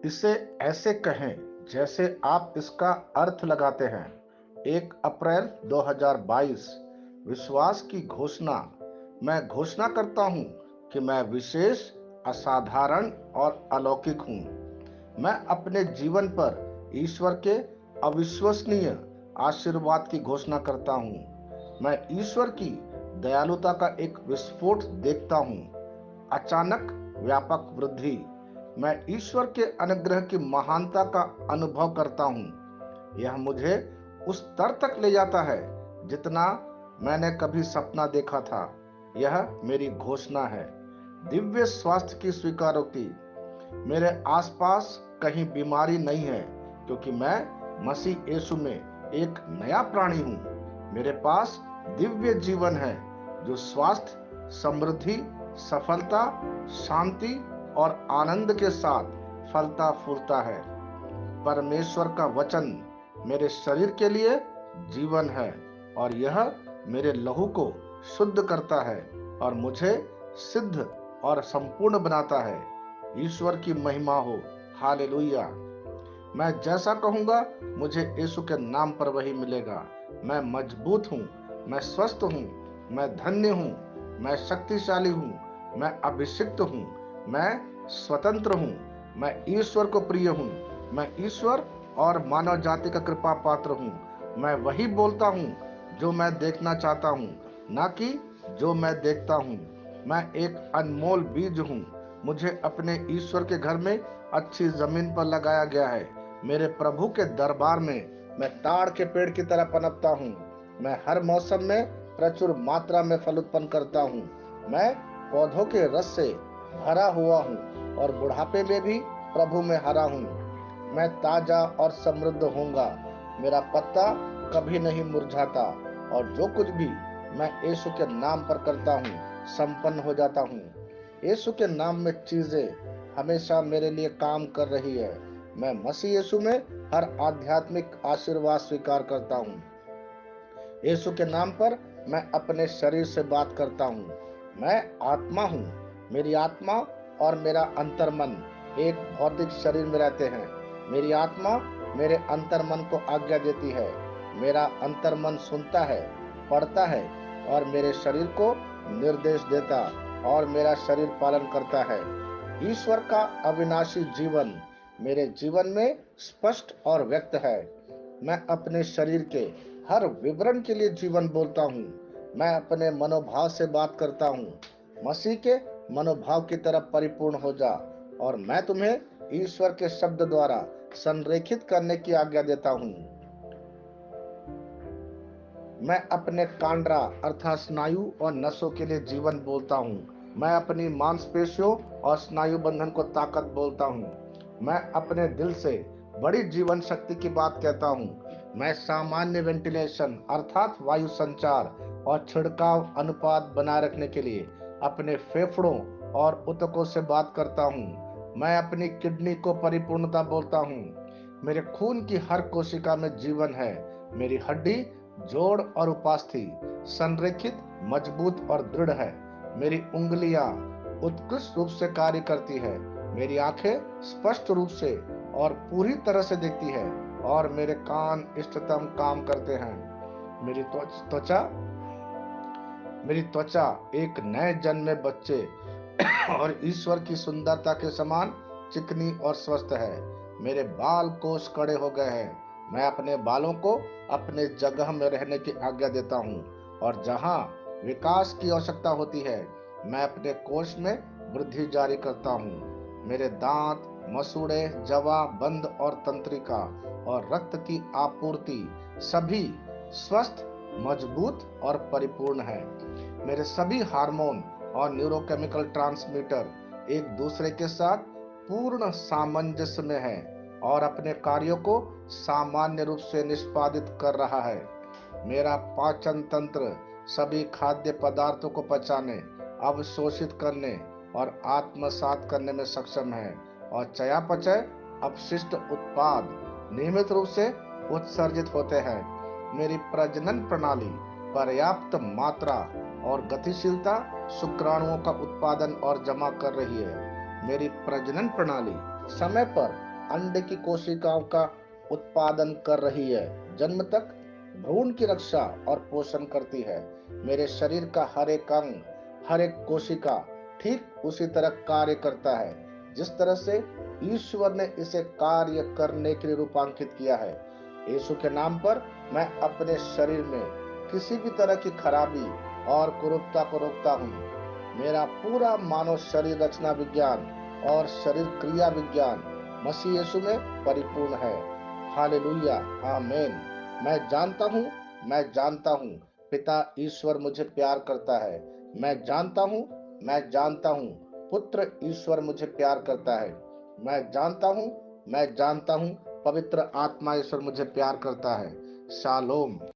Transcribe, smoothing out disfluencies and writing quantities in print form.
इसे ऐसे कहें जैसे आप इसका अर्थ लगाते हैं। 1 अप्रैल 2022। विश्वास की घोषणा। मैं घोषणा करता हूं कि मैं विशेष, असाधारण और अलौकिक हूं। मैं अपने जीवन पर ईश्वर के अविश्वसनीय आशीर्वाद की घोषणा करता हूं। मैं ईश्वर की दयालुता का एक विस्फोट देखता हूं। अचानक व्यापक वृद्धि। मैं ईश्वर के अनुग्रह की महानता का अनुभव करता हूं। यह मुझे उस स्तर तक ले जाता है जितना मैंने कभी सपना देखा था। यह मेरी घोषणा है। दिव्य स्वास्थ्य की स्वीकारोक्ति। मेरे आसपास कहीं बीमारी नहीं है, क्योंकि मैं मसीह यीशु में एक नया प्राणी हूं। मेरे पास दिव्य जीवन है जो स्वास्थ्य, समृद्धि, सफलता, शांति और आनंद के साथ फलता फूलता है। परमेश्वर का वचन मेरे शरीर के लिए जीवन है, और यह मेरे लहू को शुद्ध करता है और मुझे सिद्ध और संपूर्ण बनाता है। ईश्वर की महिमा हो। हालेलुया। मैं जैसा कहूंगा मुझे यीशु के नाम पर वही मिलेगा। मैं मजबूत हूँ, मैं स्वस्थ हूँ, मैं धन्य हूँ, मैं शक्तिशाली हूँ, मैं अभिषिक्त हूँ, मैं स्वतंत्र हूँ, मैं ईश्वर को प्रिय हूँ, मैं ईश्वर और मानव जाति का कृपा पात्र हूँ। मैं वही बोलता हूँ जो मैं देखना चाहता हूँ, ना कि जो मैं देखता हूँ। मैं एक अनमोल बीज हूँ। मुझे अपने ईश्वर के घर में अच्छी जमीन पर लगाया गया है। मेरे प्रभु के दरबार में मैं ताड़ के पेड़ की तरह पनपता हूँ। मैं हर मौसम में प्रचुर मात्रा में फल उत्पन्न करता हूँ। मैं पौधों के रस से भरा हुआ हूँ और बुढ़ापे में भी प्रभु में हरा हूँ। मैं ताजा और समृद्ध होऊंगा। मेरा पत्ता कभी नहीं मुरझाता, और जो कुछ भी मैं यीशु के नाम पर करता हूँ संपन्न हो जाता हूँ। यीशु के नाम में चीजें हमेशा मेरे लिए काम कर रही है। मैं मसीह यीशु में हर आध्यात्मिक आशीर्वाद स्वीकार करता हूँ। यीशु के नाम पर मैं अपने शरीर से बात करता हूँ। मैं आत्मा हूँ। मेरी आत्मा और मेरा अंतर्मन एक भौतिक शरीर में रहते हैं। मेरी आत्मा मेरे अंतर्मन को आज्ञा देती है। मेरा अंतर्मन सुनता है, पढ़ता है और मेरे शरीर को निर्देश देता, और मेरा शरीर पालन करता है। ईश्वर का अविनाशी जीवन मेरे जीवन में स्पष्ट और व्यक्त है। मैं अपने शरीर के हर विवरण के लिए जीवन बोलता हूँ। मैं अपने मनोभाव से बात करता हूँ। मसीह के मनोभाव की तरफ परिपूर्ण हो जा, और मैं तुम्हें ईश्वर के शब्द द्वारा संरेखित करने की आज्ञा देता हूँ। मैं अपने कांड्रा अर्थात स्नायु और नसों के लिए जीवन बोलता हूँ। मैं अपनी मांसपेशियों और स्नायु बंधन को ताकत बोलता हूँ। मैं अपने दिल से बड़ी जीवन शक्ति की बात कहता हूँ। मैं सामान्य वेंटिलेशन अर्थात वायु संचार और छिड़काव अनुपात बनाए रखने के लिए अपने फेफड़ों और ऊतकों से बात करता हूँ। मैं अपनी किडनी को परिपूर्णता बोलता हूँ। मेरे खून की हर कोशिका में जीवन है। मेरी हड्डी, जोड़ और उपास्थि संरेखित, मजबूत और दृढ़ है। मेरी उंगलियां उत्कृष्ट रूप से कार्य करती है। मेरी आंखें स्पष्ट रूप से और पूरी तरह से देखती है, और मेरे कान इष्टतम काम करते हैं। मेरी त्वचा मेरी त्वचा एक नए जन्मे बच्चे और ईश्वर की सुंदरता के समान चिकनी और स्वस्थ है। मेरे बाल कोष कड़े हो गए हैं। मैं अपने बालों को अपने जगह में रहने की आज्ञा देता हूँ, और जहाँ विकास की आवश्यकता होती है मैं अपने कोष में वृद्धि जारी करता हूँ। मेरे दांत, मसूड़े, जवा, बंद और तंत्रिका और रक्त की आपूर्ति सभी स्वस्थ, मजबूत और परिपूर्ण है। मेरे सभी हार्मोन और न्यूरोकेमिकल ट्रांसमीटर एक दूसरे के साथ पूर्ण सामंजस्य में है और अपने कार्यों को सामान्य रूप से निष्पादित कर रहा है। मेरा पाचन तंत्र सभी खाद्य पदार्थों को पचाने, अवशोषित करने और आत्मसात करने में सक्षम है, और चयापचय अपशिष्ट उत्पाद नियमित रूप से उत्सर्जित होते हैं। मेरी प्रजनन प्रणाली पर्याप्त मात्रा और गतिशीलता शुक्राणुओं का उत्पादन और जमा कर रही है। मेरी प्रजनन प्रणाली समय पर अंडे की कोशिकाओं का उत्पादन कर रही है, जन्म तक भ्रूण की रक्षा और पोषण करती है। मेरे शरीर का हर एक अंग, हर एक कोशिका ठीक उसी तरह कार्य करता है जिस तरह से ईश्वर ने इसे कार्य करने के लिए रूपांकित किया है। यीशु के नाम पर मैं अपने शरीर में किसी भी तरह की खराबी और कुरूपता को रोकता हूँ। मेरा पूरा मानव शरीर रचना विज्ञान और शरीर क्रिया विज्ञान मसीह यीशु में परिपूर्ण है। हालेलुया, आमीन। मैं जानता हूँ, मैं जानता हूँ, पिता ईश्वर मुझे प्यार करता है। मैं जानता हूँ, मैं जानता हूँ, पुत्र ईश्वर मुझे प्यार करता है। मैं जानता हूँ, मैं जानता हूँ, पवित्र आत्मा ईश्वर मुझे प्यार करता है। शालोम।